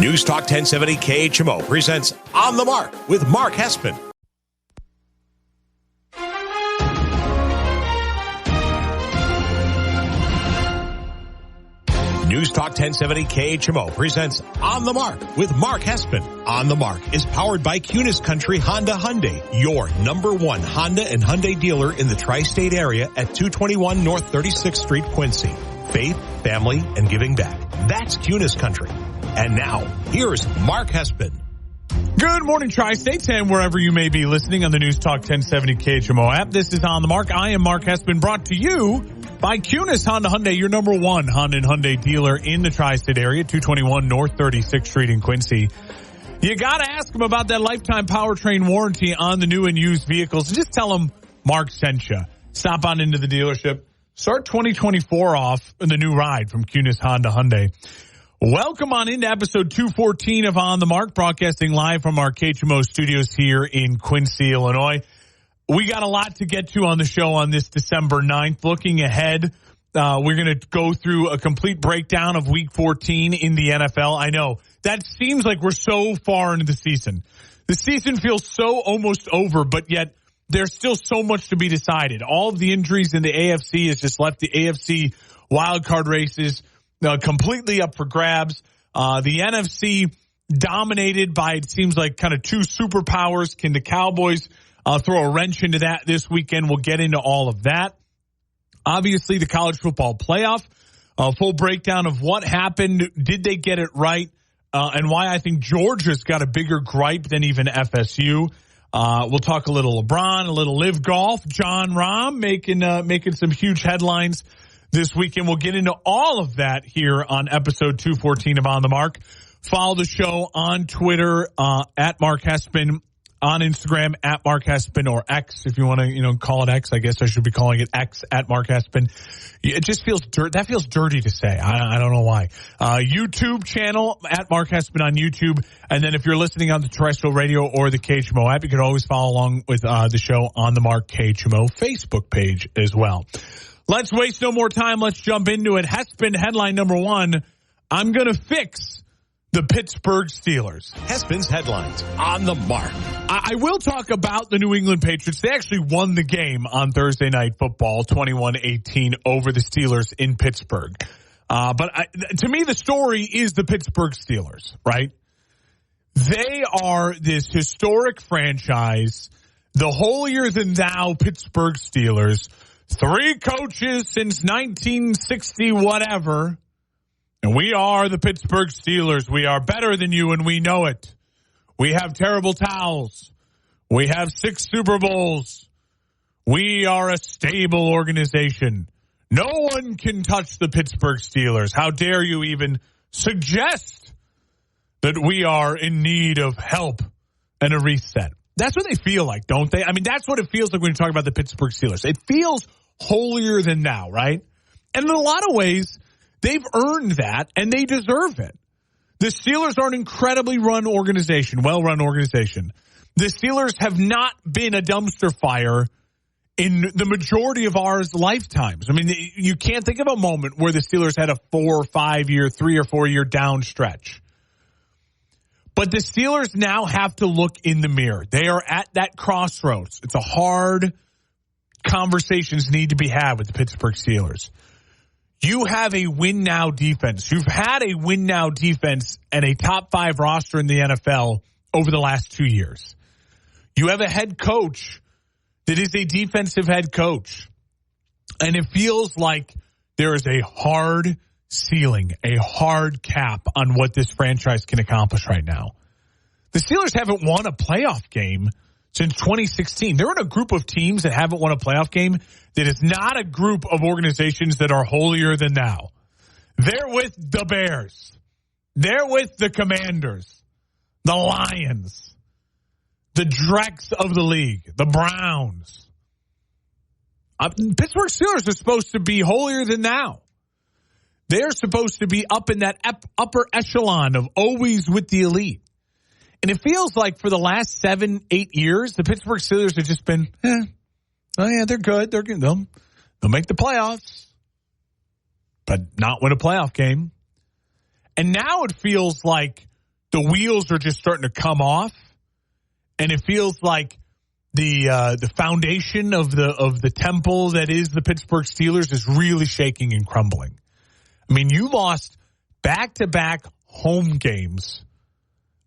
News Talk 1070 KHMO presents On the Mark with Mark Hespin. News Talk 1070 KHMO presents On the Mark with Mark Hespin. On the Mark is powered by Kunis Country Honda Hyundai, your number one Honda and Hyundai dealer in the tri-state area at 221 North 36th Street, Quincy. Faith, family, and giving back. That's Kunis Country. And now, here's Mark Hespin. Good morning, Tri-States, and wherever you may be listening on the News Talk 1070 KHMO app. This is On the Mark. I am Mark Hespin, brought to you by Kunis Honda Hyundai, your number one Honda and Hyundai dealer in the Tri-State area, 221 North 36th Street in Quincy. You got to ask them about that lifetime powertrain warranty on the new and used vehicles. Just tell them Mark sent you. Stop on into the dealership. Start 2024 off in the new ride from Kunis Honda Hyundai. Welcome on into episode 214 of On the Mark, broadcasting live from our KHMO studios here in Quincy, Illinois. We got a lot to get to on the show on this December 9th. Looking ahead, we're going to go through a complete breakdown of Week 14 in the NFL. I know, that seems like we're so far into the season. The season feels so almost over, but yet there's still so much to be decided. All of the injuries in the AFC has just left the AFC wildcard races completely up for grabs. The NFC dominated by, it seems like, kind of two superpowers. Can the Cowboys throw a wrench into that this weekend? We'll get into all of that. Obviously, the college football playoff, a full breakdown of what happened. Did they get it right? And why I think Georgia's got a bigger gripe than even FSU. We'll talk a little LeBron, a little live golf. John Rahm making some huge headlines this weekend. We'll get into all of that here on episode 214 of On the Mark. Follow the show on Twitter, at Mark Hespin, on Instagram, at Mark Hespin, or X, if you want to, call it X. I guess I should be calling it X, at Mark Hespin. It just feels that feels dirty to say. I don't know why. YouTube channel, at Mark Hespin on YouTube. And then if you're listening on the terrestrial radio or the KHMO app, you can always follow along with the show on the Mark KHMO Facebook page as well. Let's waste no more time. Let's jump into it. Hespin headline number one, I'm going to fix the Pittsburgh Steelers. Hespin's headlines on the Mark. I will talk about the New England Patriots. They actually won the game on Thursday Night Football, 21-18 over the Steelers in Pittsburgh. But to me, the story is the Pittsburgh Steelers, right? They are this historic franchise, the holier-than-thou Pittsburgh Steelers. 3 coaches since 1960 whatever. And we are the Pittsburgh Steelers. We are better than you, and we know it. We have terrible towels. We have 6 Super Bowls. We are a stable organization. No one can touch the Pittsburgh Steelers. How dare you even suggest that we are in need of help and a reset? That's what they feel like, don't they? I mean, that's what it feels like when you talk about the Pittsburgh Steelers. It feels holier than thou, right? And in a lot of ways, they've earned that, and they deserve it. The Steelers are an incredibly well-run organization. The Steelers have not been a dumpster fire in the majority of our lifetimes. I mean, you can't think of a moment where the Steelers had a 4 or 5 year, 3 or 4 year down stretch. But the Steelers now have to look in the mirror. They are at that crossroads. It's a hard conversations need to be had with the Pittsburgh Steelers. You have a win-now defense. You've had a win-now defense and a top 5 roster in the NFL over the last 2 years. You have a head coach that is a defensive head coach. And it feels like there is a hard ceiling, a hard cap on what this franchise can accomplish right now. The Steelers haven't won a playoff game since 2016. They're in a group of teams that haven't won a playoff game that is not a group of organizations that are holier than thou. They're with the Bears. They're with the Commanders, the Lions, the Drex of the league, the Browns. Pittsburgh Steelers are supposed to be holier than thou. They're supposed to be up in that upper echelon of always with the elite. And it feels like for the last 7-8 years, the Pittsburgh Steelers have just been, oh yeah, they're good. They're good. They'll make the playoffs, but not win a playoff game. And now it feels like the wheels are just starting to come off, and it feels like the foundation of the temple that is the Pittsburgh Steelers is really shaking and crumbling. I mean, you lost back-to-back home games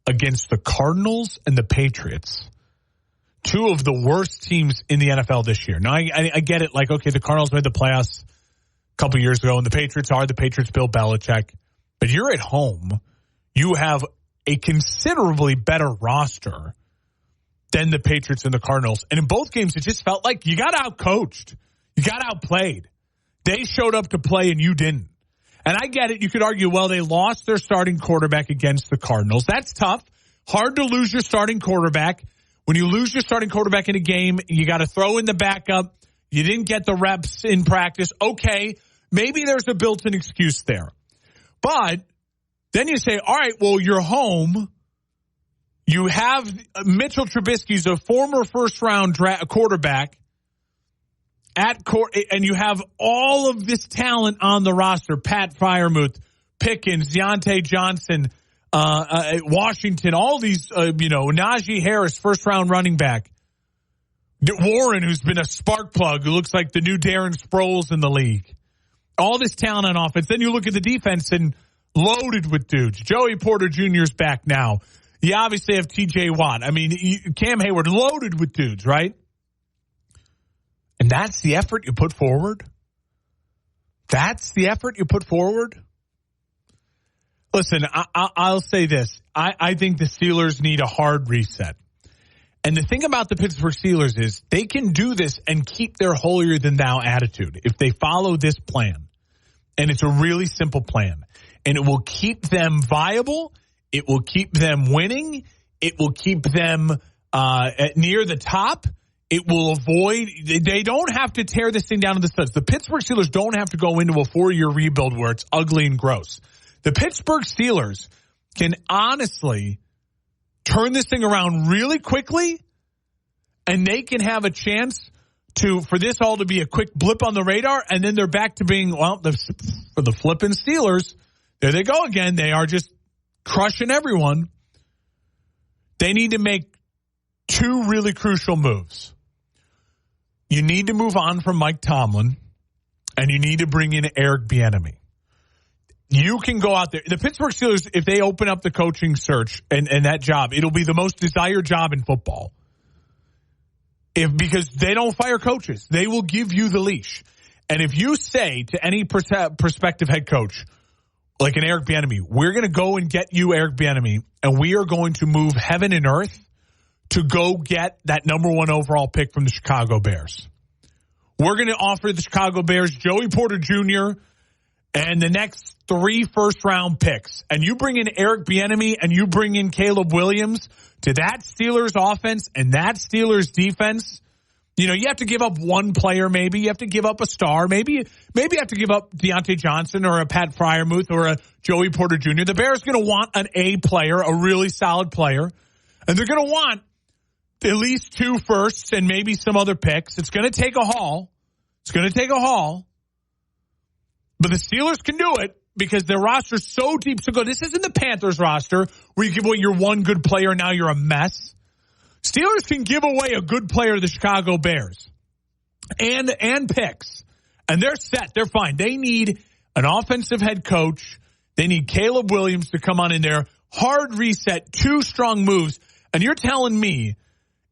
against the Cardinals and the Patriots, two of the worst teams in the NFL this year. Now, I get it. Like, okay, the Cardinals made the playoffs a couple years ago, and the Patriots Bill Belichick. But you're at home. You have a considerably better roster than the Patriots and the Cardinals. And in both games, it just felt like you got outcoached. You got outplayed. They showed up to play, and you didn't. And I get it. You could argue, well, they lost their starting quarterback against the Cardinals. That's tough. Hard to lose your starting quarterback. When you lose your starting quarterback in a game, you got to throw in the backup. You didn't get the reps in practice. Okay, maybe there's a built-in excuse there. But then you say, all right, well, you're home. You have Mitchell Trubisky's a former first-round quarterback and you have all of this talent on the roster: Pat Freiermuth, Pickens, Deontay Johnson, Washington, all these, Najee Harris, first-round running back, Warren, who's been a spark plug, who looks like the new Darren Sproles in the league. All this talent on offense. Then you look at the defense and loaded with dudes. Joey Porter Jr. is back now. You obviously have T.J. Watt. I mean, Cam Hayward, loaded with dudes, right? And that's the effort you put forward? That's the effort you put forward? Listen, I'll say this. I think the Steelers need a hard reset. And the thing about the Pittsburgh Steelers is they can do this and keep their holier-than-thou attitude if they follow this plan. And it's a really simple plan. And it will keep them viable. It will keep them winning. It will keep them near the top. It will avoid – they don't have to tear this thing down to the studs. The Pittsburgh Steelers don't have to go into a 4-year rebuild where it's ugly and gross. The Pittsburgh Steelers can honestly turn this thing around really quickly, and they can have a chance for this all to be a quick blip on the radar, and then they're back to being, for the flipping Steelers, there they go again. They are just crushing everyone. They need to make two really crucial moves. You need to move on from Mike Tomlin, and you need to bring in Eric Bieniemy. You can go out there. The Pittsburgh Steelers, if they open up the coaching search and that job, it'll be the most desired job in football. Because they don't fire coaches. They will give you the leash. And if you say to any prospective head coach, like an Eric Bieniemy, we're going to go and get you, Eric Bieniemy, and we are going to move heaven and earth to go get that number 1 overall pick from the Chicago Bears. We're going to offer the Chicago Bears Joey Porter Jr. and the next 3 first-round picks. And you bring in Eric Bieniemy and you bring in Caleb Williams to that Steelers offense and that Steelers defense. You have to give up one player maybe. You have to give up a star. Maybe you have to give up Deontay Johnson or a Pat Freiermuth or a Joey Porter Jr. The Bears are going to want an A player, a really solid player. And they're going to want at least 2 firsts and maybe some other picks. It's going to take a haul. But the Steelers can do it because their roster is so deep, so good. This isn't the Panthers roster where you give away your one good player and now you're a mess. Steelers can give away a good player to the Chicago Bears and picks. And they're set. They're fine. They need an offensive head coach. They need Caleb Williams to come on in there. Hard reset, 2 strong moves. And you're telling me,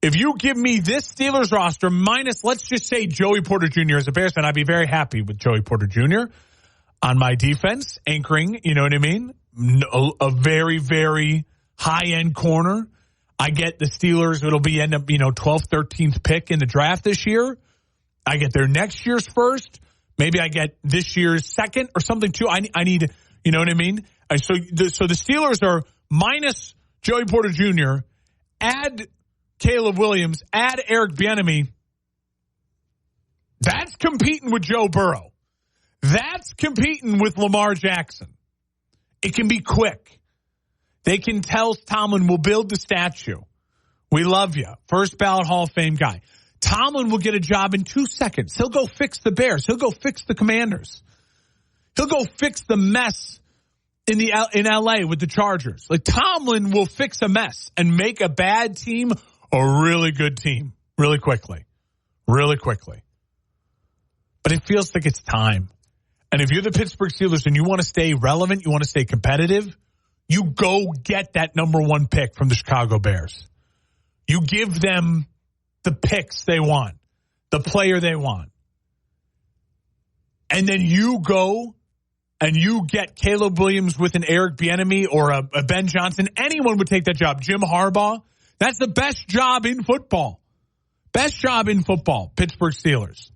if you give me this Steelers roster minus, let's just say, Joey Porter Jr. as a Bears fan, I'd be very happy with Joey Porter Jr. on my defense, anchoring, you know what I mean? A very, very high-end corner. I get the Steelers, it'll be end up, 12th, 13th pick in the draft this year. I get their next year's first. Maybe I get this year's second or something too. I need, you know what I mean? So the Steelers are minus Joey Porter Jr., add Caleb Williams, add Eric Bieniemy. That's competing with Joe Burrow. That's competing with Lamar Jackson. It can be quick. They can tell Tomlin, we'll build the statue. We love you. First ballot Hall of Fame guy. Tomlin will get a job in 2 seconds. He'll go fix the Bears. He'll go fix the Commanders. He'll go fix the mess in LA with the Chargers. Like, Tomlin will fix a mess and make a bad team a really good team really quickly. Really quickly. But it feels like it's time. And if you're the Pittsburgh Steelers and you want to stay relevant, you want to stay competitive, you go get that number 1 pick from the Chicago Bears. You give them the picks they want, the player they want. And then you go and you get Caleb Williams with an Eric Bieniemy or a Ben Johnson. Anyone would take that job. Jim Harbaugh. That's the best job in football. Best job in football, Pittsburgh Steelers.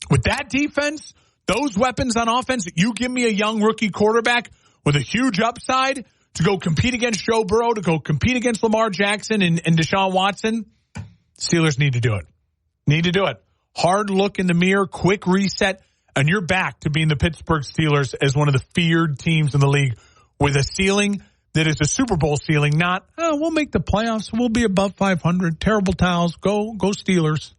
With that defense, those weapons on offense, you give me a young rookie quarterback with a huge upside to go compete against Joe Burrow, to go compete against Lamar Jackson and Deshaun Watson. Steelers need to do it. Need to do it. Hard look in the mirror, quick reset, and you're back to being the Pittsburgh Steelers as one of the feared teams in the league with a ceiling that is a Super Bowl ceiling, not, we'll make the playoffs, we'll be above 500, terrible towels, go Steelers.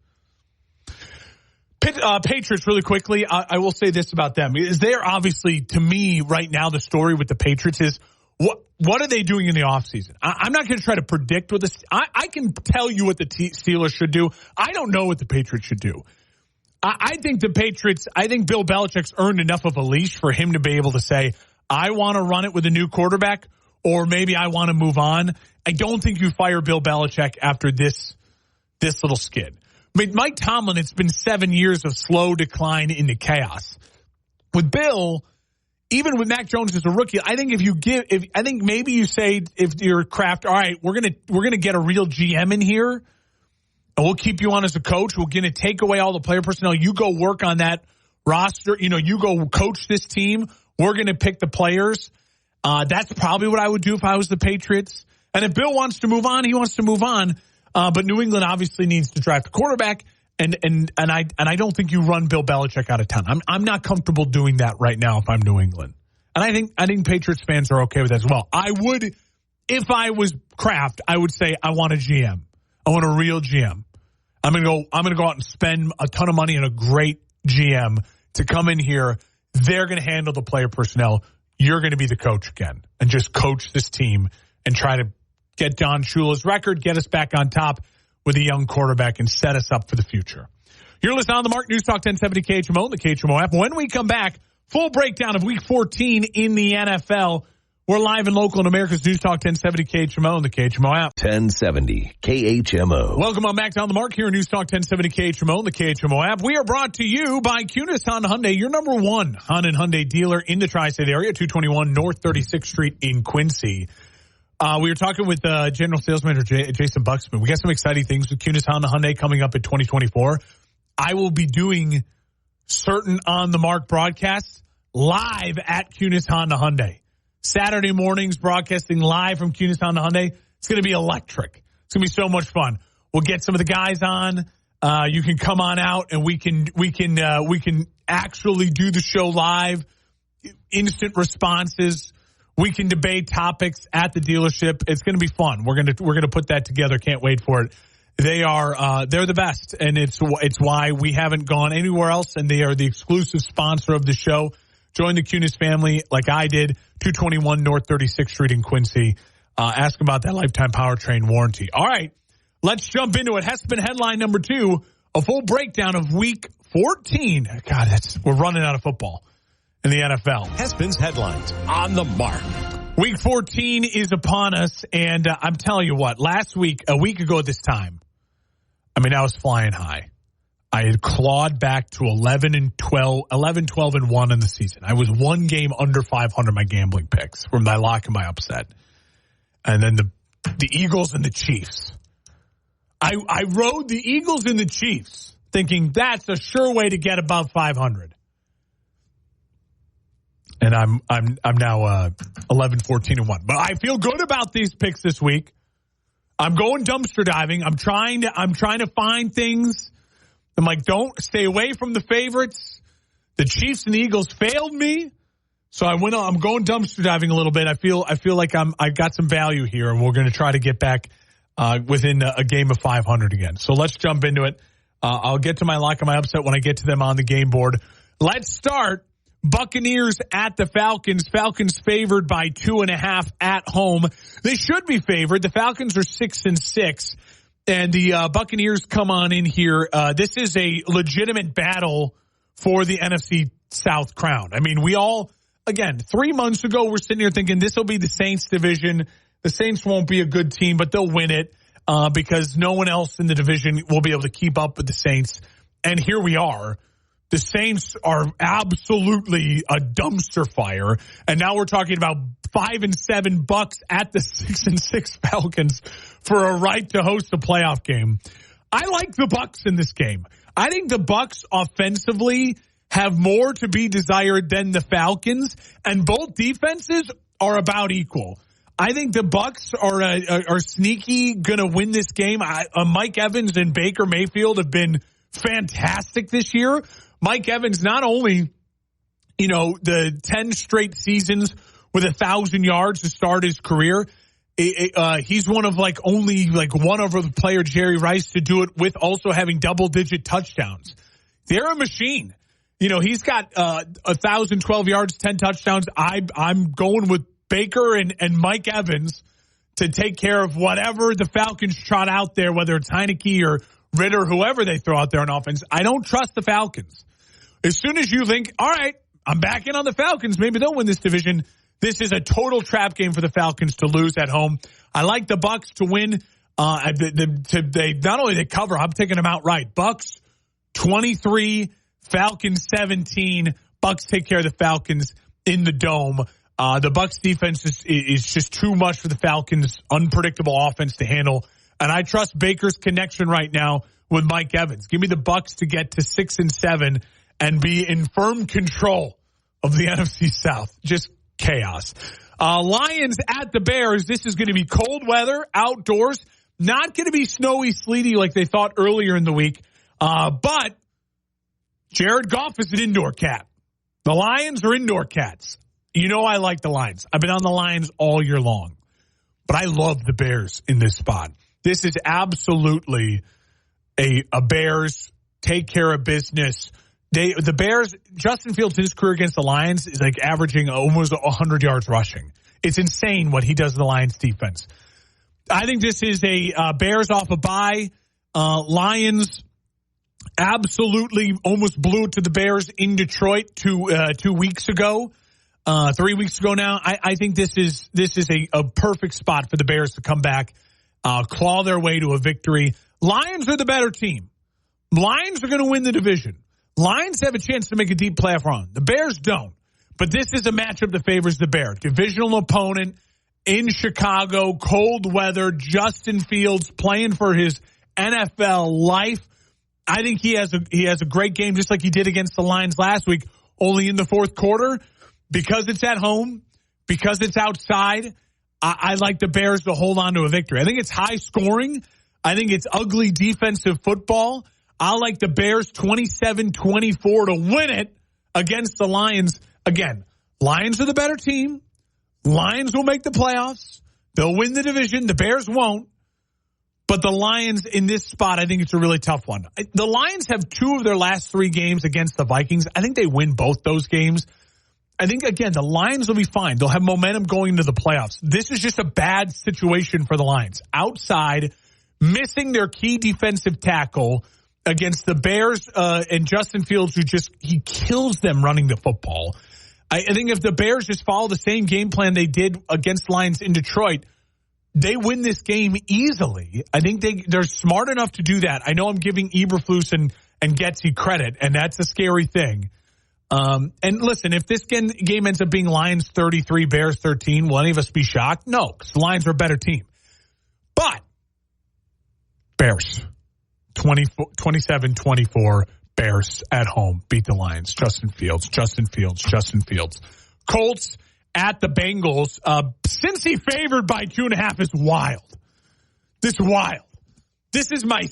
Patriots, really quickly, I will say this about them. Is they're obviously, to me, right now, the story with the Patriots is, what are they doing in the offseason? I'm not going to try to predict what this. I can tell you what the Steelers should do. I don't know what the Patriots should do. I think the Patriots, I think Bill Belichick's earned enough of a leash for him to be able to say, I want to run it with a new quarterback, or maybe I want to move on. I don't think you fire Bill Belichick after this little skid. I mean, Mike Tomlin, it's been 7 years of slow decline into chaos. With Bill, even with Mac Jones as a rookie, I think I think maybe you say, if you're Kraft, all right, we're gonna get a real GM in here, and we'll keep you on as a coach. We're gonna take away all the player personnel. You go work on that roster. You go coach this team. We're gonna pick the players. That's probably what I would do if I was the Patriots. And if Bill wants to move on, he wants to move on. But New England obviously needs to draft a quarterback, and I don't think you run Bill Belichick out of town. I'm not comfortable doing that right now if I'm New England, and I think Patriots fans are okay with that as well. I would, if I was Kraft, I would say I want a GM. I want a real GM. I'm gonna go out and spend a ton of money on a great GM to come in here. They're gonna handle the player personnel. You're gonna be the coach again and just coach this team and try to get Don Shula's record, get us back on top with a young quarterback, and set us up for the future. You're listening on the Mark News Talk 1070 KHMO, the KHMO app. When we come back, full breakdown of Week 14 in the NFL. We're live and local in America's News Talk 1070 KHMO and the KHMO app. 1070 KHMO. Welcome on back to On the Mark here in News Talk 1070 KHMO and the KHMO app. We are brought to you by Kunis Honda Hyundai, your number 1 Honda and Hyundai dealer in the tri-state area, 221 North 36th Street in Quincy. We were talking with General Sales Manager Jason Buxman. We got some exciting things with Kunis Honda Hyundai coming up in 2024. I will be doing certain On the Mark broadcasts live at Kunis Honda Hyundai. Saturday mornings broadcasting live from Kunis Honda Hyundai. It's going to be electric. It's going to be so much fun. We'll get some of the guys on. You can come on out and we can actually do the show live. Instant responses. We can debate topics at the dealership. It's going to be fun. We're going to put that together. Can't wait for it. They're the best, and it's why we haven't gone anywhere else, and they are the exclusive sponsor of the show. Join the Kunis family like I did, 221 North 36th Street in Quincy. Ask about that lifetime powertrain warranty. All right, let's jump into it. Hespin headline number 2, a full breakdown of Week 14. God, we're running out of football in the NFL. Hespin's headlines on the Mark. Week 14 is upon us, and I'm telling you what, a week ago at this time, I was flying high. I had clawed back to 11, 12, and 1 in the season. I was one game under 500 my gambling picks from my lock and my upset. And then the Eagles and the Chiefs. I rode the Eagles and the Chiefs thinking that's a sure way to get above 500. And I'm now 11, 14, and 1. But I feel good about these picks this week. I'm going dumpster diving. I'm trying to find things. I'm like, don't stay away from the favorites. The Chiefs and the Eagles failed me, so I'm going dumpster diving a little bit. I feel like I've got some value here, and we're going to try to get back within a game of 500 again. So let's jump into it. I'll get to my lock and my upset when I get to them on the game board. Let's start Buccaneers at the Falcons. Falcons favored by 2.5 at home. They should be favored. The Falcons are 6-6, and the Buccaneers come on in here. This is a legitimate battle for the NFC South crown. I mean, we all, again, 3 months ago, we're sitting here thinking this will be the Saints division. The Saints won't be a good team, but they'll win it because no one else in the division will be able to keep up with the Saints. And here we are. The Saints are absolutely a dumpster fire. And now we're talking about 5-7 Bucs at the 6-6 Falcons for a right to host a playoff game. I like the Bucs in this game. I think the Bucs offensively have more to be desired than the Falcons, and both defenses are about equal. I think the Bucs are sneaky going to win this game. Mike Evans and Baker Mayfield have been fantastic this year. Mike Evans, not only, the 10 straight seasons with 1,000 yards to start his career, he's one of only one other player, Jerry Rice, to do it with also having double-digit touchdowns. They're a machine. He's got 1,012 yards, 10 touchdowns. I'm going with Baker and Mike Evans to take care of whatever the Falcons trot out there, whether it's Heineke or Ritter, whoever they throw out there on offense. I don't trust the Falcons. As soon as you think, all right, I'm back in on the Falcons, maybe they'll win this division, this is a total trap game for the Falcons to lose at home. I like the Bucs to win. They not only they cover, I'm taking them outright. Bucs 23, Falcons 17. Bucs take care of the Falcons in the Dome. The Bucs defense is just too much for the Falcons' unpredictable offense to handle. And I trust Baker's connection right now with Mike Evans. Give me the Bucs to get to 6-7 and be in firm control of the NFC South. Just chaos. Lions at the Bears. This is going to be cold weather, outdoors. Not going to be snowy, sleety like they thought earlier in the week. But Jared Goff is an indoor cat. The Lions are indoor cats. I like the Lions. I've been on the Lions all year long. But I love the Bears in this spot. This is absolutely a Bears take care of business. The Bears, Justin Fields in his career against the Lions is averaging almost 100 yards rushing. It's insane what he does in the Lions defense. I think this is a Bears off a bye. Lions absolutely almost blew it to the Bears in Detroit 2 weeks ago. 3 weeks ago now. I think this is a perfect spot for the Bears to come back, claw their way to a victory. Lions are the better team. Lions are going to win the division. Lions have a chance to make a deep playoff run. The Bears don't. But this is a matchup that favors the Bears. Divisional opponent in Chicago, cold weather, Justin Fields playing for his NFL life. I think he has a great game just like he did against the Lions last week, only in the fourth quarter. Because it's at home, because it's outside, I like the Bears to hold on to a victory. I think it's high scoring. I think it's ugly defensive football. I like the Bears 27-24 to win it against the Lions. Again, Lions are the better team. Lions will make the playoffs. They'll win the division. The Bears won't. But the Lions in this spot, I think it's a really tough one. The Lions have 2 of their last 3 games against the Vikings. I think they win both those games. I think, again, the Lions will be fine. They'll have momentum going into the playoffs. This is just a bad situation for the Lions. Outside, missing their key defensive tackle against the Bears and Justin Fields, he kills them running the football. I think if the Bears just follow the same game plan they did against Lions in Detroit, they win this game easily. I think they're smart enough to do that. I know I'm giving Eberflus and Getsy credit, and that's a scary thing. And listen, if this game ends up being Lions 33, Bears 13, will any of us be shocked? No, because the Lions are a better team. But Bears, 27-24, Bears at home beat the Lions. Justin Fields. Colts at the Bengals. Cincy favored by 2.5 is wild. This is wild. This is my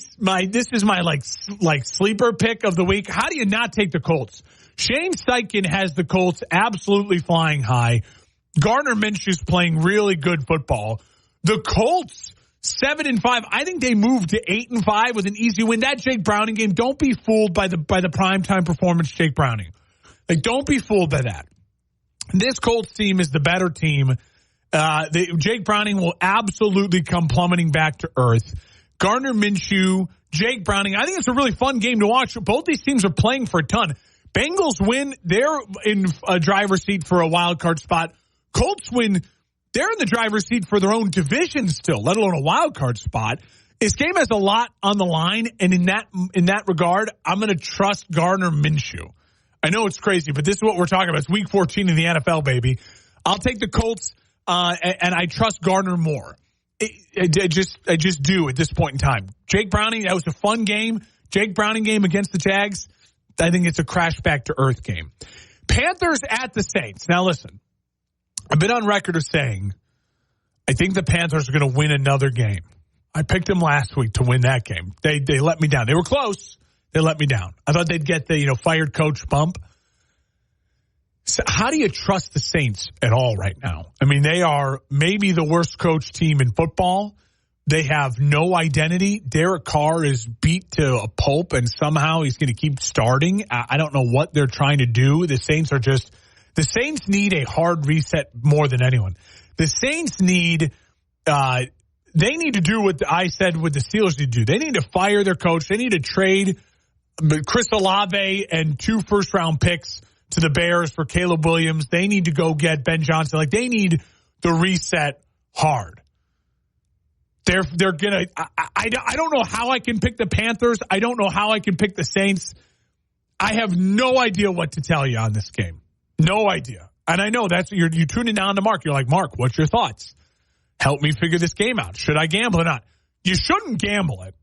sleeper pick of the week. How do you not take the Colts? Shane Steichen has the Colts absolutely flying high. Gardner Minshew's playing really good football. The Colts 7-5. I think they moved to 8-5 with an easy win. That Jake Browning game. Don't be fooled by the primetime performance, Jake Browning. Like, don't be fooled by that. This Colts team is the better team. Jake Browning will absolutely come plummeting back to earth. Gardner Minshew, Jake Browning. I think it's a really fun game to watch. Both these teams are playing for a ton. Bengals win. They're in a driver's seat for a wild card spot. Colts win. They're in the driver's seat for their own division still, let alone a wild card spot. This game has a lot on the line, and in that regard, I'm going to trust Gardner Minshew. I know it's crazy, but this is what we're talking about. It's Week 14 in the NFL, baby. I'll take the Colts, and I trust Gardner more. I just do at this point in time. Jake Browning, that was a fun game. Jake Browning game against the Jags, I think it's a crash back to earth game. Panthers at the Saints. Now listen, I've been on record of saying I think the Panthers are going to win another game. I picked them last week to win that game. They let me down. They were close. They let me down. I thought they'd get the fired coach bump. So how do you trust the Saints at all right now? I mean, they are maybe the worst coach team in football. They have no identity. Derek Carr is beat to a pulp, and somehow he's going to keep starting. I don't know what they're trying to do. The Saints need a hard reset more than anyone. The Saints need they need to do what I said what the Steelers need to do. They need to fire their coach. They need to trade Chris Olave and 2 first-round picks to the Bears for Caleb Williams. They need to go get Ben Johnson. Like, they need the reset hard. They're gonna. I don't know how I can pick the Panthers. I don't know how I can pick the Saints. I have no idea what to tell you on this game. No idea. And I know that's you're tuning down to Mark. You're like, Mark, what's your thoughts? Help me figure this game out. Should I gamble or not? You shouldn't gamble it.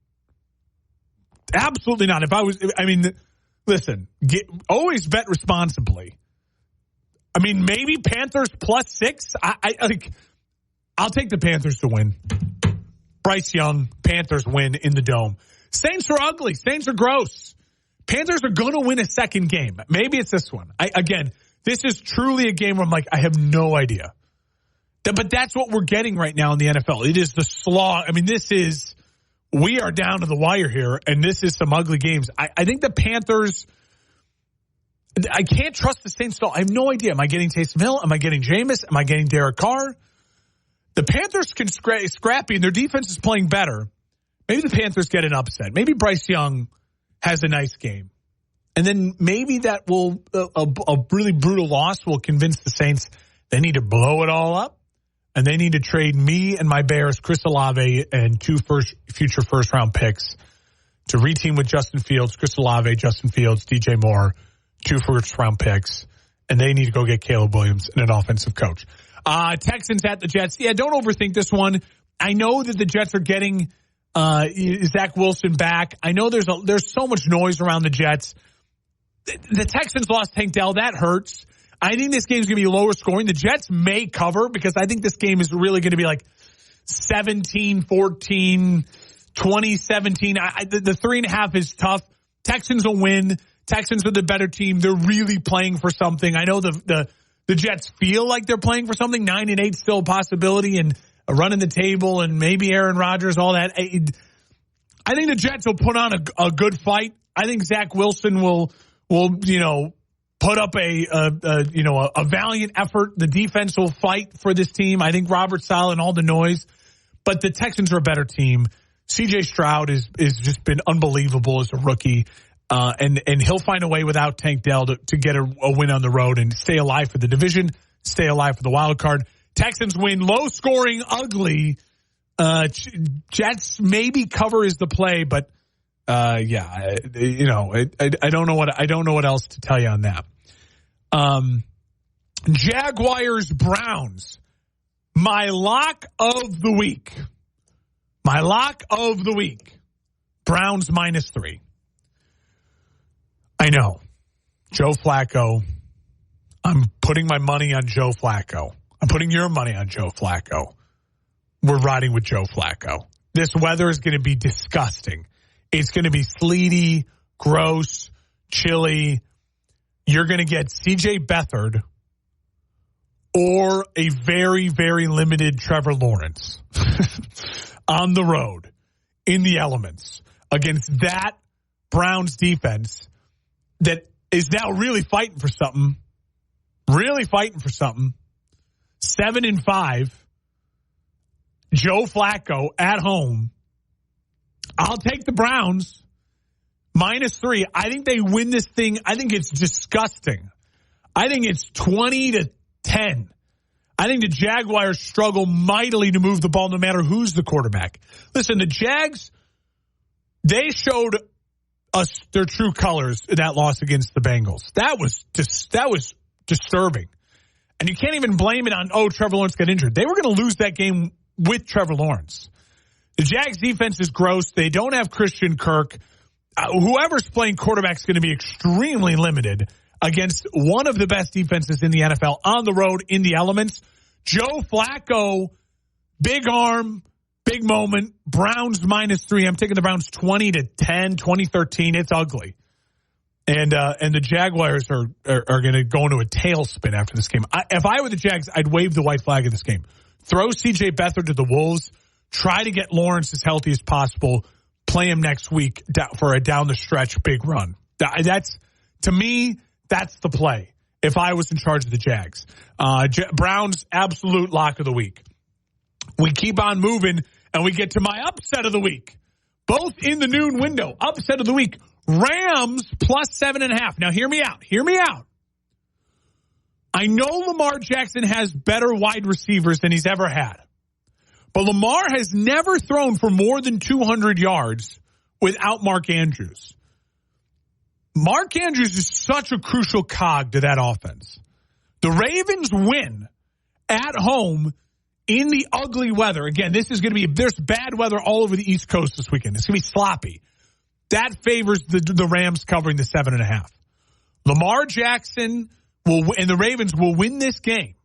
Absolutely not. Listen, always bet responsibly. I mean, maybe Panthers +6. I'll take the Panthers to win. Bryce Young, Panthers win in the Dome. Saints are ugly. Saints are gross. Panthers are going to win a second game. Maybe it's this one. This is truly a game where I'm like, I have no idea. But that's what we're getting right now in the NFL. It is the slog. I mean, we are down to the wire here, and this is some ugly games. I think the Panthers, I can't trust the Saints at all. I have no idea. Am I getting Taysom Hill? Am I getting Jameis? Am I getting Derek Carr? The Panthers can scrappy, and their defense is playing better. Maybe the Panthers get an upset. Maybe Bryce Young has a nice game. And then maybe that will, a really brutal loss will convince the Saints they need to blow it all up. And they need to trade me and my Bears, Chris Olave, and 2 future first-round picks to reteam with Justin Fields, Chris Olave, Justin Fields, DJ Moore, 2 first-round picks. And they need to go get Caleb Williams and an offensive coach. Texans at the Jets. Yeah, don't overthink this one. I know that the Jets are getting Zach Wilson back. I know there's so much noise around the Jets. The Texans lost Tank Dell. That hurts. I think this game is going to be lower scoring. The Jets may cover because I think this game is really going to be like 17-14, 20-17. The 3.5 is tough. Texans will win. Texans are the better team. They're really playing for something. I know the Jets feel like they're playing for something. 9-8 still a possibility, and running the table, and maybe Aaron Rodgers, all that. I think the Jets will put on a good fight. I think Zach Wilson will put up a valiant effort. The defense will fight for this team. I think Robert Saleh and all the noise, but the Texans are a better team. C.J. Stroud is just been unbelievable as a rookie. And he'll find a way without Tank Dell to get a win on the road and stay alive for the division, stay alive for the wild card. Texans win, low scoring, ugly. Jets maybe cover is the play, but I don't know what else to tell you on that. Jaguars Browns, my lock of the week. Browns -3. I know. Joe Flacco. I'm putting my money on Joe Flacco. I'm putting your money on Joe Flacco. We're riding with Joe Flacco. This weather is going to be disgusting. It's going to be sleety, gross, chilly. You're going to get C.J. Beathard or a very, very limited Trevor Lawrence on the road in the elements against that Browns defense that is now really fighting for something. Really fighting for something. 7-5. Joe Flacco at home. I'll take the Browns. -3. I think they win this thing. I think it's disgusting. I think it's 20-10. I think the Jaguars struggle mightily to move the ball no matter who's the quarterback. Listen, the Jags, they showed us their true colors in that loss against the Bengals. That was disturbing. And you can't even blame it on, Trevor Lawrence got injured. They were going to lose that game with Trevor Lawrence. The Jags defense is gross. They don't have Christian Kirk. Whoever's playing quarterback is going to be extremely limited against one of the best defenses in the NFL on the road in the elements. Joe Flacco, big arm, big moment. Browns -3. I'm taking the Browns 20-10, 20-13. It's ugly. And the Jaguars are going to go into a tailspin after this game. If I were the Jags, I'd wave the white flag in this game. Throw C.J. Beathard to the Wolves. Try to get Lawrence as healthy as possible. Play him next week for a down-the-stretch big run. To me, that's the play if I was in charge of the Jags. Browns, absolute lock of the week. We keep on moving, and we get to my upset of the week. Both in the noon window. Upset of the week. Rams +7.5. Now, hear me out. Hear me out. I know Lamar Jackson has better wide receivers than he's ever had. But Lamar has never thrown for more than 200 yards without Mark Andrews. Mark Andrews is such a crucial cog to that offense. The Ravens win at home in the ugly weather. Again, this is going to be, there's bad weather all over the East Coast this weekend. It's going to be sloppy. That favors the Rams covering the 7.5. Lamar Jackson and the Ravens will win this game.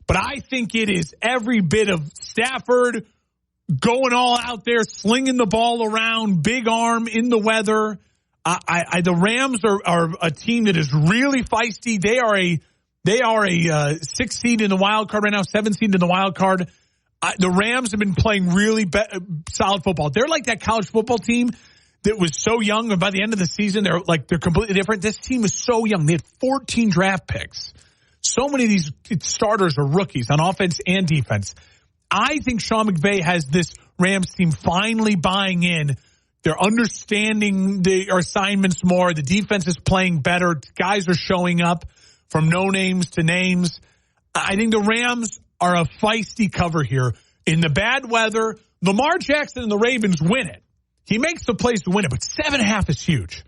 But I think it is every bit of Stafford going all out there, slinging the ball around, big arm in the weather. The Rams are a team that is really feisty. They are a 6 seed in the wild card right now, 7 seed in the wild card. The Rams have been playing really solid football. They're like that college football team that was so young, and by the end of the season, they're completely different. This team is so young. They had 14 draft picks. So many of these starters are rookies on offense and defense. I think Sean McVay has this Rams team finally buying in. They're understanding their assignments more. The defense is playing better. Guys are showing up from no names to names. I think the Rams are a feisty cover here. In the bad weather, Lamar Jackson and the Ravens win it. He makes the plays to win it, but 7.5 is huge.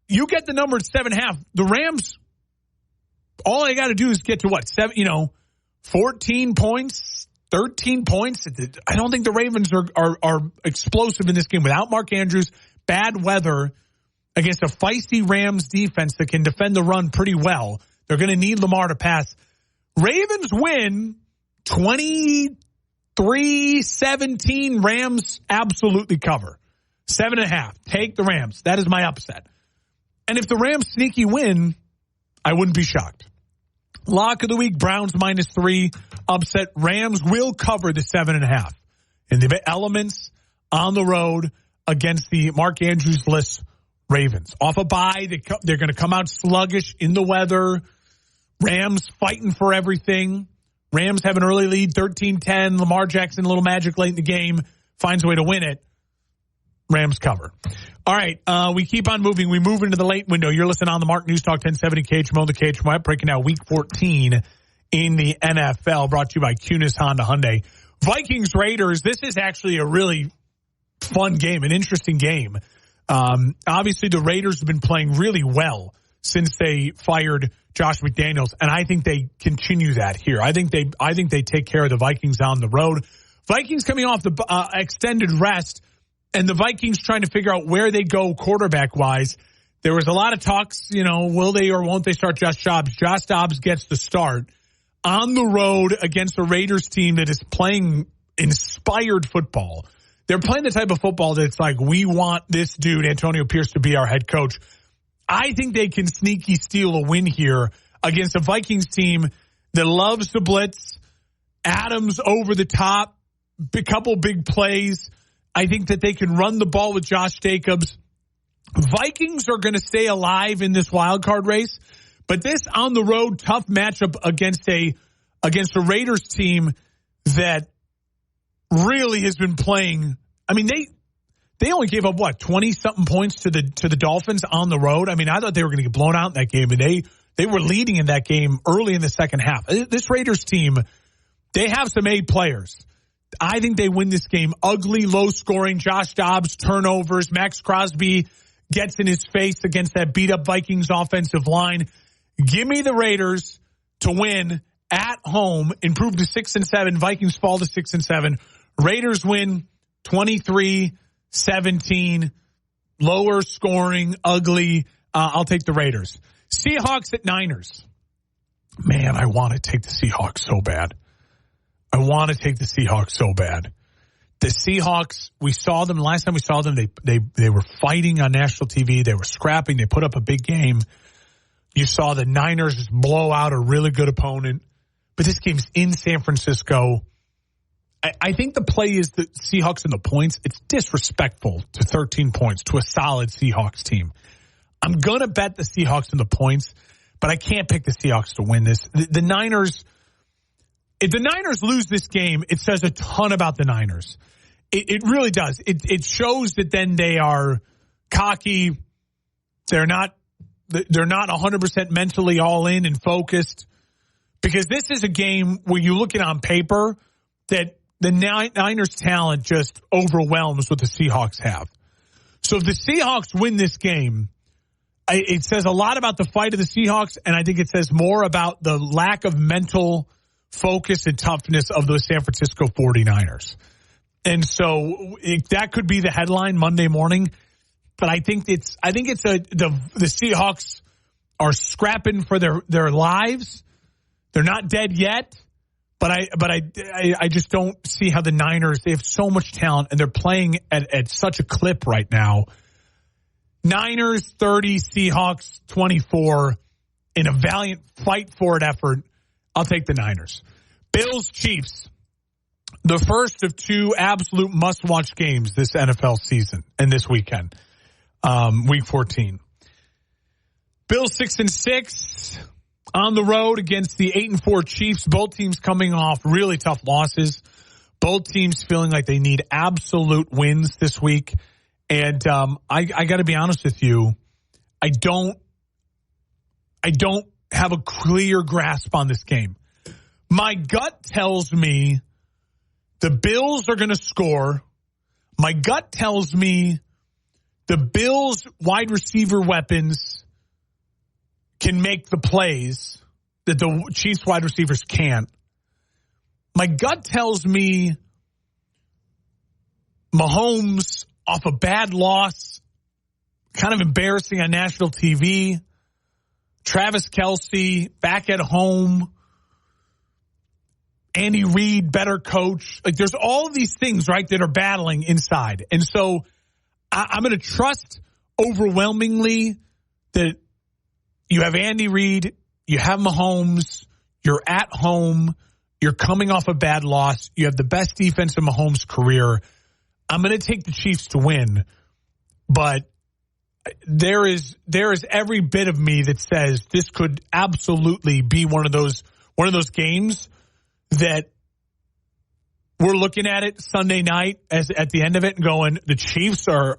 You get the number at 7.5. The Rams, all they got to do is get to what? 14 points, 13 points. I don't think the Ravens are explosive in this game without Mark Andrews. Bad weather against a feisty Rams defense that can defend the run pretty well. They're going to need Lamar to pass. Ravens win 23-17. Rams absolutely cover. 7.5. Take the Rams. That is my upset. And if the Rams sneaky win, I wouldn't be shocked. Lock of the week, Browns -3. Upset. Rams will cover the 7.5. In the elements on the road against the Mark Andrews-less Ravens. Off a bye, they're going to come out sluggish in the weather. Rams fighting for everything. Rams have an early lead, 13-10. Lamar Jackson, a little magic late in the game, finds a way to win it. Rams cover. All right, we keep on moving. We move into the late window. You're listening on the Mark News Talk 1070 KHMO, the KHMO app, breaking down Week 14 in the NFL, brought to you by Kunis Honda Hyundai. Vikings-Raiders, this is actually a really fun game, an interesting game. Obviously, the Raiders have been playing really well since they fired Josh McDaniels, and I think they continue that here. I think they take care of the Vikings on the road. Vikings coming off the extended rest, and the Vikings trying to figure out where they go quarterback-wise. There was a lot of talks, will they or won't they start Josh Dobbs? Josh Dobbs gets the start on the road against a Raiders team that is playing inspired football. They're playing the type of football that's like, we want this dude, Antonio Pierce, to be our head coach. I think they can sneaky steal a win here against a Vikings team that loves to blitz. Adams over the top, a couple big plays. I think that they can run the ball with Josh Jacobs. Vikings are going to stay alive in this wild card race, but this on the road tough matchup against a Raiders team that really has been playing. I mean, they only gave up 20-something points to the Dolphins on the road. I mean, I thought they were going to get blown out in that game, and they were leading in that game early in the second half. This Raiders team, they have some A players. I think they win this game ugly, low scoring. Josh Dobbs turnovers. Max Crosby gets in his face against that beat up Vikings offensive line. Give me the Raiders to win at home, improve to 6-7. Vikings fall to 6-7. Raiders win 23-17. Lower scoring, ugly. I'll take the Raiders. Seahawks at Niners. Man, I want to take the Seahawks so bad. I want to take the Seahawks so bad. The Seahawks, we saw them last time we saw them. They were fighting on national TV. They were scrapping. They put up a big game. You saw the Niners blow out a really good opponent. But this game's in San Francisco. I think the play is the Seahawks and the points. It's disrespectful to 13 points to a solid Seahawks team. I'm going to bet the Seahawks and the points, but I can't pick the Seahawks to win this. The Niners, if the Niners lose this game, it says a ton about the Niners. It really does. It shows that then they are cocky. They're not 100% mentally all in and focused, because this is a game where you look at it on paper that the Niners talent just overwhelms what the Seahawks have. So if the Seahawks win this game, it says a lot about the fight of the Seahawks, and I think it says more about the lack of mental focus and toughness of the San Francisco 49ers. And so that could be the headline Monday morning. But I think the Seahawks are scrapping for their lives. They're not dead yet, but I just don't see how the Niners, they have so much talent and they're playing at such a clip right now. Niners 30, Seahawks 24 in a valiant fight for it effort. I'll take the Niners. Bills Chiefs. The first of two absolute must-watch games this NFL season and this weekend, Week 14. Bills 6-6 on the road against the 8-4 Chiefs. Both teams coming off really tough losses. Both teams feeling like they need absolute wins this week. And I got to be honest with you, I don't have a clear grasp on this game. My gut tells me the Bills are going to score. My gut tells me the Bills' wide receiver weapons can make the plays that the Chiefs' wide receivers can't. My gut tells me Mahomes, off a bad loss, kind of embarrassing on national TV. Travis Kelce back at home. Andy Reid, better coach. Like, there's all of these things, right, that are battling inside. And so I'm going to trust overwhelmingly that you have Andy Reid, you have Mahomes, you're at home, you're coming off a bad loss, you have the best defense in Mahomes' career. I'm going to take the Chiefs to win, but there is every bit of me that says this could absolutely be one of those games that we're looking at it Sunday night as at the end of it and going, the Chiefs are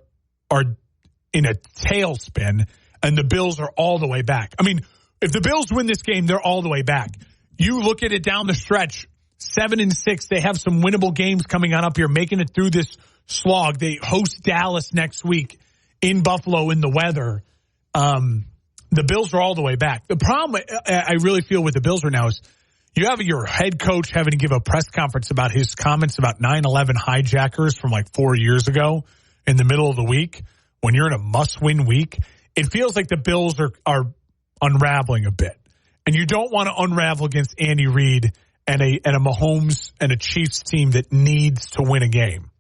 in a tailspin and the Bills are all the way back. I mean, if the Bills win this game, they're all the way back. You look at it down the stretch, 7-6. They have some winnable games coming on up here, making it through this slog. They host Dallas next week in Buffalo in the weather. The Bills are all the way back. The problem I really feel with the Bills right now is you have your head coach having to give a press conference about his comments about 9/11 hijackers from like 4 years ago in the middle of the week when you're in a must-win week. It feels like the Bills are unraveling a bit. And you don't want to unravel against Andy Reid and a Mahomes and a Chiefs team that needs to win a game.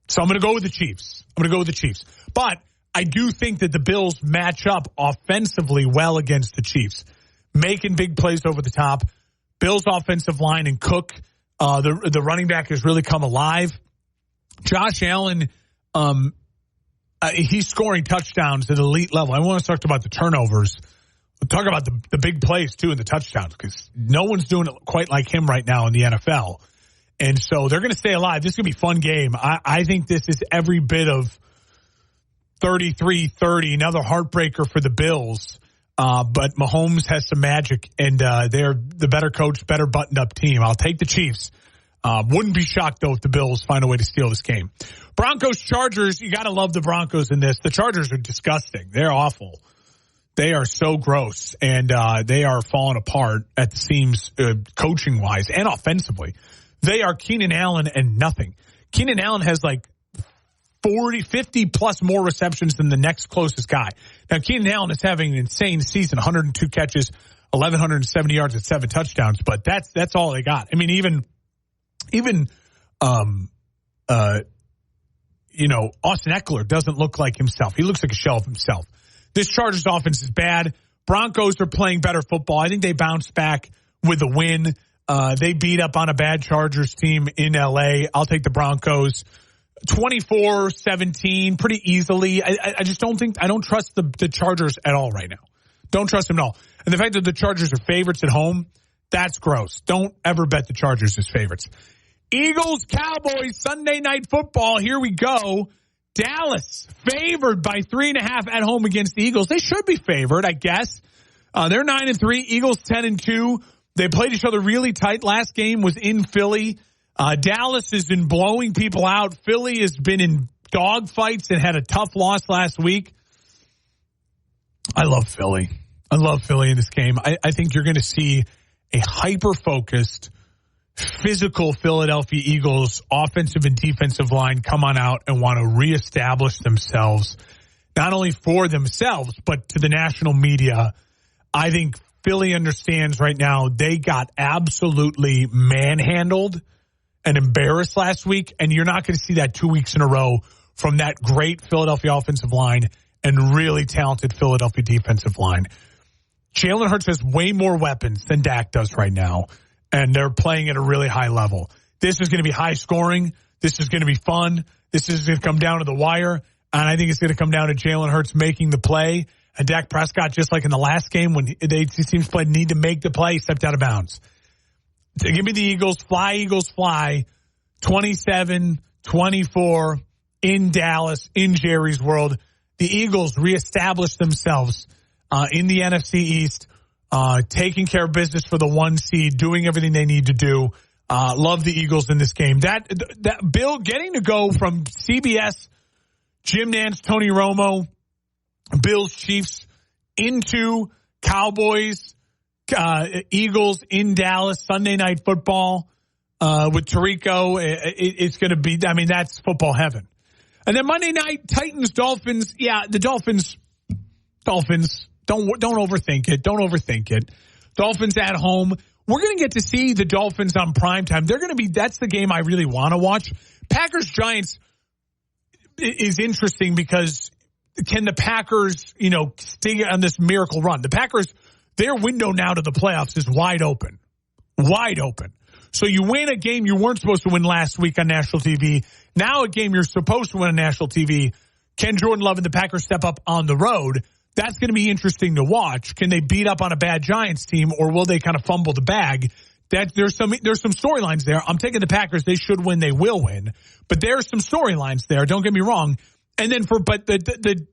So I'm going to go with the Chiefs. But I do think that the Bills match up offensively well against the Chiefs, making big plays over the top. Bills' offensive line and Cook, the running back, has really come alive. Josh Allen, he's scoring touchdowns at an elite level. I want to talk about the turnovers. We'll talk about the big plays, too, and the touchdowns, because no one's doing it quite like him right now in the NFL. And so they're going to stay alive. This is going to be a fun game. I think this is every bit of 33-30, another heartbreaker for the Bills. But Mahomes has some magic, and they're the better coach, better buttoned-up team. I'll take the Chiefs. Wouldn't be shocked, though, if the Bills find a way to steal this game. Broncos-Chargers, you got to love the Broncos in this. The Chargers are disgusting. They're awful. They are so gross, and they are falling apart at the seams coaching-wise and offensively. They are Keenan Allen and nothing. Keenan Allen has like 50-plus more receptions than the next closest guy. Now, Keenan Allen is having an insane season, 102 catches, 1,170 yards and 7 touchdowns, but that's all they got. I mean, even Austin Eckler doesn't look like himself. He looks like a shell of himself. This Chargers offense is bad. Broncos are playing better football. I think they bounce back with a win. They beat up on a bad Chargers team in L.A. I'll take the Broncos 24-17 pretty easily. I just don't trust the Chargers at all right now. Don't trust them at all. And the fact that the Chargers are favorites at home, that's gross. Don't ever bet the Chargers as favorites. Eagles, Cowboys, Sunday Night Football. Here we go. Dallas favored by 3.5 at home against the Eagles. They should be favored, I guess. They're 9-3. Eagles 10-2. They played each other really tight. Last game was in Philly. Dallas has been blowing people out. Philly has been in dog fights and had a tough loss last week. I love Philly. I love Philly in this game. I think you're going to see a hyper-focused, physical Philadelphia Eagles offensive and defensive line come on out and want to reestablish themselves, not only for themselves, but to the national media. I think Philly understands right now they got absolutely manhandled and embarrassed last week, and you're not going to see that 2 weeks in a row from that great Philadelphia offensive line and really talented Philadelphia defensive line. Jalen Hurts has way more weapons than Dak does right now, and they're playing at a really high level. This is going to be high scoring. This is going to be fun. This is going to come down to the wire, and I think it's going to come down to Jalen Hurts making the play. And Dak Prescott, just like in the last game when they seems to need to make the play, stepped out of bounds. Give me the Eagles, fly, 27-24 in Dallas, in Jerry's world. The Eagles reestablish themselves in the NFC East, taking care of business for the 1 seed, doing everything they need to do. Love the Eagles in this game. That Bill getting to go from CBS, Jim Nantz, Tony Romo, Bills, Chiefs, into Cowboys, Eagles in Dallas, Sunday Night Football with Tirico. It's going to be, I mean, that's football heaven. And then Monday night, Titans, Dolphins. Yeah, the Dolphins, don't overthink it. Don't overthink it. Dolphins at home. We're going to get to see the Dolphins on primetime. That's the game I really want to watch. Packers-Giants is interesting because can the Packers, stay on this miracle run? The Packers, their window now to the playoffs is wide open. Wide open. So you win a game you weren't supposed to win last week on national TV. Now a game you're supposed to win on national TV. Can Jordan Love and the Packers step up on the road? That's going to be interesting to watch. Can they beat up on a bad Giants team, or will they kind of fumble the bag? There's some storylines there. I'm taking the Packers. They should win. They will win. But there's some storylines there. Don't get me wrong. And then the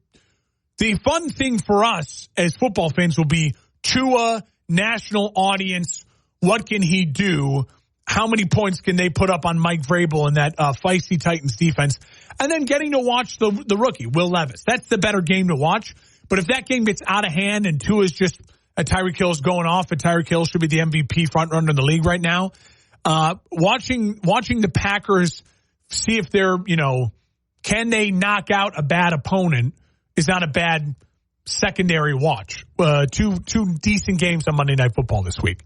fun thing for us as football fans will be Tua, national audience. What can he do? How many points can they put up on Mike Vrabel and that feisty Titans defense? And then getting to watch the rookie, Will Levis. That's the better game to watch. But if that game gets out of hand and Tua's just Tyreek Hill's going off, and Tyreek Hill should be the MVP front runner in the league right now, watching the Packers see if they're, can they knock out a bad opponent is not a bad secondary watch. Two decent games on Monday Night Football this week.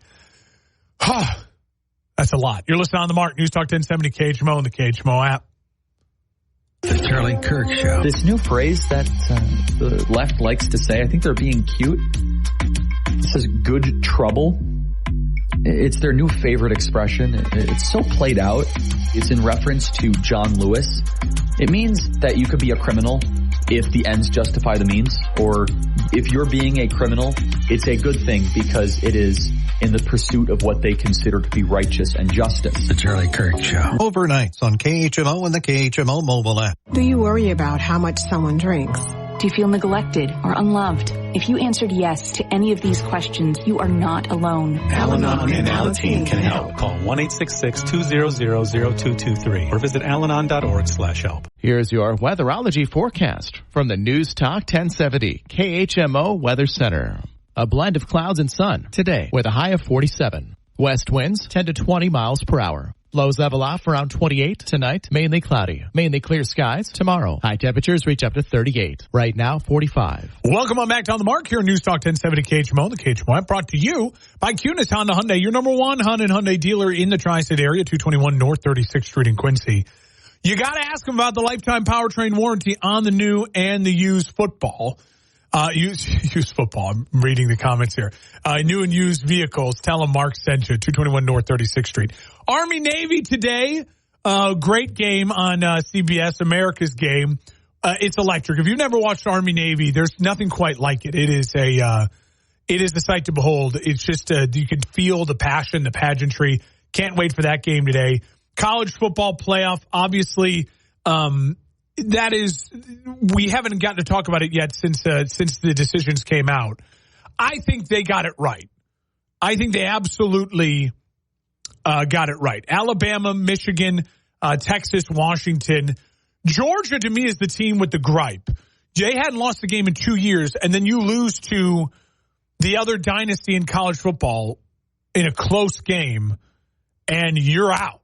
That's a lot. You're listening on the Mark News Talk 1070 KHMO and the KHMO app. The Charlie Kirk Show. This new phrase that the left likes to say, I think they're being cute. This is good trouble. It's their new favorite expression. It's so played out. It's in reference to John Lewis. It means that you could be a criminal if the ends justify the means, or if you're being a criminal, it's a good thing because it is in the pursuit of what they consider to be righteous and justice. The Charlie Kirk Show. Overnights on KHMO and the KHMO mobile app. Do you worry about how much someone drinks? Do you feel neglected or unloved? If you answered yes to any of these questions, you are not alone. Al-Anon and Alateen can help. Call 1-866-200-0223 or visit alanon.org/help. Here's your weatherology forecast from the News Talk 1070 KHMO Weather Center. A blend of clouds and sun today with a high of 47. West winds 10 to 20 miles per hour. Lows level off around 28 tonight. Mainly cloudy. Mainly clear skies tomorrow. High temperatures reach up to 38. Right now, 45. Welcome on back to On the Mark here on News Talk 1070 KHMO. The KHMO app brought to you by Cunis Honda Hyundai, your number one Honda and Hyundai dealer in the tri-state area, 221 North 36th Street in Quincy. You got to ask them about the lifetime powertrain warranty on the new and the used football. Used football. I'm reading the comments here. New and used vehicles. Tell them Mark sent you. 221 North 36th Street. Army Navy today. Great game on CBS. America's game. It's electric. If you've never watched Army Navy, there's nothing quite like it. It is a sight to behold. It's just you can feel the passion, the pageantry. Can't wait for that game today. College football playoff. Obviously, that is, we haven't gotten to talk about it yet since the decisions came out. I think they got it right. I think they absolutely got it right. Alabama, Michigan, Texas, Washington. Georgia, to me, is the team with the gripe. They hadn't lost a game in 2 years, and then you lose to the other dynasty in college football in a close game, and you're out.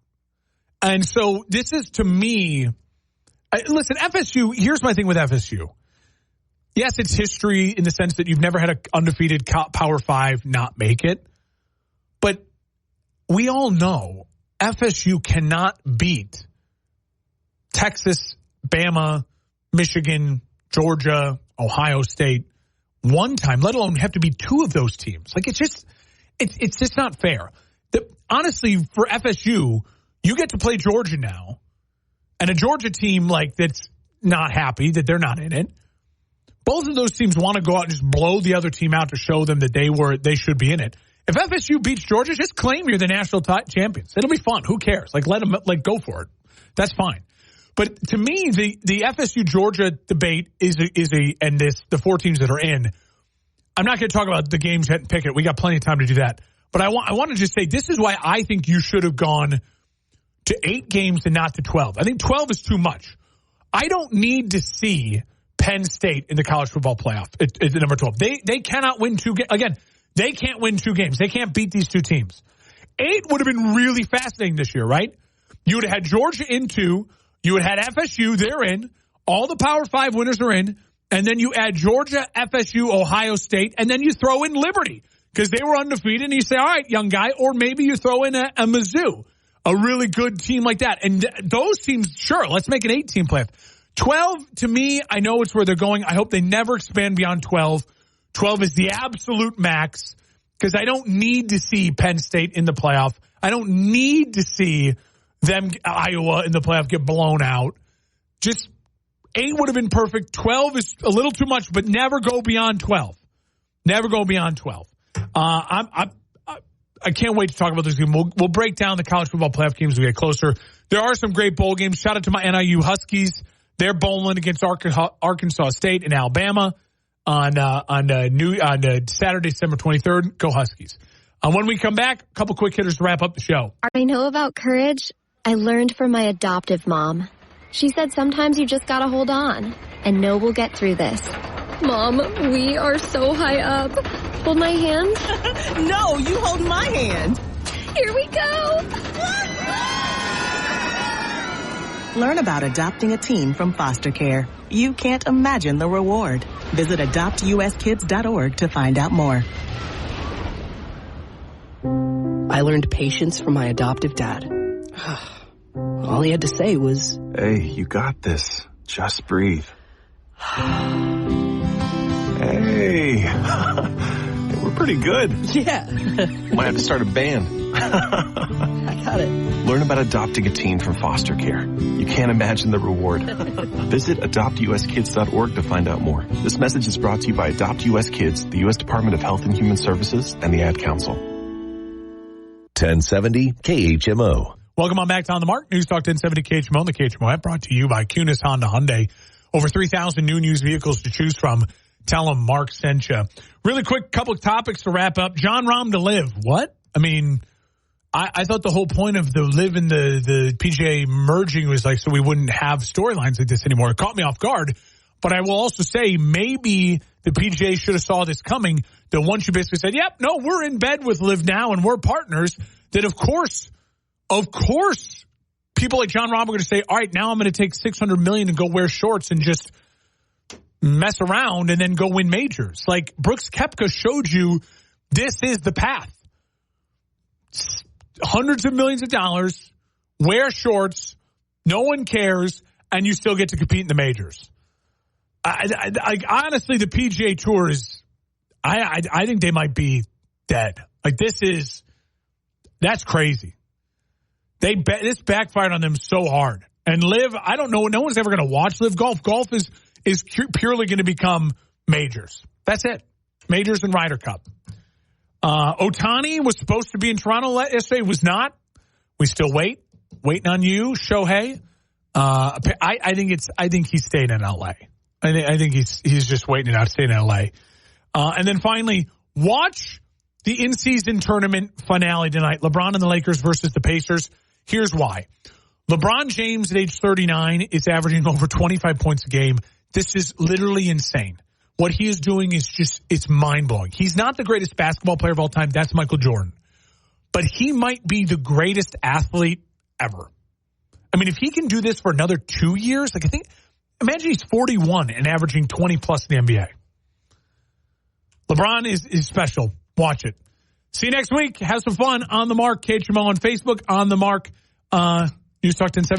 And so this is, to me, listen, FSU, here's my thing with FSU. Yes, it's history in the sense that you've never had an undefeated Power 5 not make it. But we all know FSU cannot beat Texas, Bama, Michigan, Georgia, Ohio State one time, let alone have to beat two of those teams. Like, it's just not fair. Honestly, for FSU, you get to play Georgia now. And a Georgia team that's not happy that they're not in it. Both of those teams want to go out and just blow the other team out to show them that they should be in it. If FSU beats Georgia, just claim you're the national champions. It'll be fun. Who cares? Let them go for it. That's fine. But to me, the FSU Georgia debate and the four teams that are in. I'm not going to talk about the games yet and pick it. We got plenty of time to do that. But I want to just say this is why I think you should have gone to 8 games and not to 12. I think 12 is too much. I don't need to see Penn State in the college football playoff at number 12. They cannot win 2 games. Again, they can't win 2 games. They can't beat these 2 teams. 8 would have been really fascinating this year, right? You would have had Georgia in 2. You would have had FSU, they're in. All the Power 5 winners are in. And then you add Georgia, FSU, Ohio State, and then you throw in Liberty because they were undefeated. And you say, all right, young guy, or maybe you throw in a Mizzou. A really good team like that. And those teams, sure, let's make an 8-team playoff. 12, to me, I know it's where they're going. I hope they never expand beyond 12. 12 is the absolute max because I don't need to see Penn State in the playoff. I don't need to see them, Iowa, in the playoff get blown out. Just 8 would have been perfect. 12 is a little too much, but never go beyond 12. Never go beyond 12. I can't wait to talk about this game. We'll break down the college football playoff games as we get closer. There are some great bowl games. Shout out to my NIU Huskies. They're bowling against Arkansas State and Alabama on Saturday, December 23rd. Go Huskies. When we come back, a couple quick hitters to wrap up the show. I know about courage. I learned from my adoptive mom. She said sometimes you just gotta hold on and know we'll get through this. Mom, we are so high up. Hold my hand. No, you hold my hand. Here we go. Learn about adopting a teen from foster care. You can't imagine the reward. Visit adoptuskids.org to find out more. I learned patience from my adoptive dad. All he had to say was, "Hey, you got this. Just breathe." Hey, we're pretty good. Yeah. Might have to start a band. I got it. Learn about adopting a teen from foster care. You can't imagine the reward. Visit adoptuskids.org to find out more. This message is brought to you by Adopt US Kids, the U.S. Department of Health and Human Services, and the Ad Council. 1070 KHMO. Welcome on back to On the Mark. News Talk 1070 KHMO. The KHMO app brought to you by Kunis Honda Hyundai. Over 3,000 new and used vehicles to choose from. Tell them Mark sent you. Really quick couple of topics to wrap up. John Rahm to live. What? I mean, I thought the whole point of the live and the PGA merging was like so we wouldn't have storylines like this anymore. It caught me off guard. But I will also say maybe the PGA should have saw this coming. That once you basically said, yep, no, we're in bed with Live now and we're partners, that of course, people like John Rahm are going to say, all right, now I'm going to take $600 million and go wear shorts and just mess around and then go win majors. Like Brooks Koepka showed you this is the path. Hundreds of millions of dollars, wear shorts, no one cares, and you still get to compete in the majors. I honestly, the PGA Tour is, I think they might be dead. Like that's crazy. This backfired on them so hard. And Live, I don't know, no one's ever going to watch Live Golf. Golf is purely going to become majors. That's it. Majors and Ryder Cup. Ohtani was supposed to be in Toronto yesterday, was not. We still waiting on you, Shohei. I think he's staying in LA. I think he's just waiting it out, staying in LA. And then finally, watch the in-season tournament finale tonight. LeBron and the Lakers versus the Pacers. Here's why. LeBron James at age 39 is averaging over 25 points a game. This is literally insane. What he is doing is it's mind-blowing. He's not the greatest basketball player of all time. That's Michael Jordan. But he might be the greatest athlete ever. I mean, if he can do this for another 2 years, imagine he's 41 and averaging 20 plus in the NBA. LeBron is special. Watch it. See you next week. Have some fun on the Mark. KHMO on Facebook, on the Mark. News Talk 1070.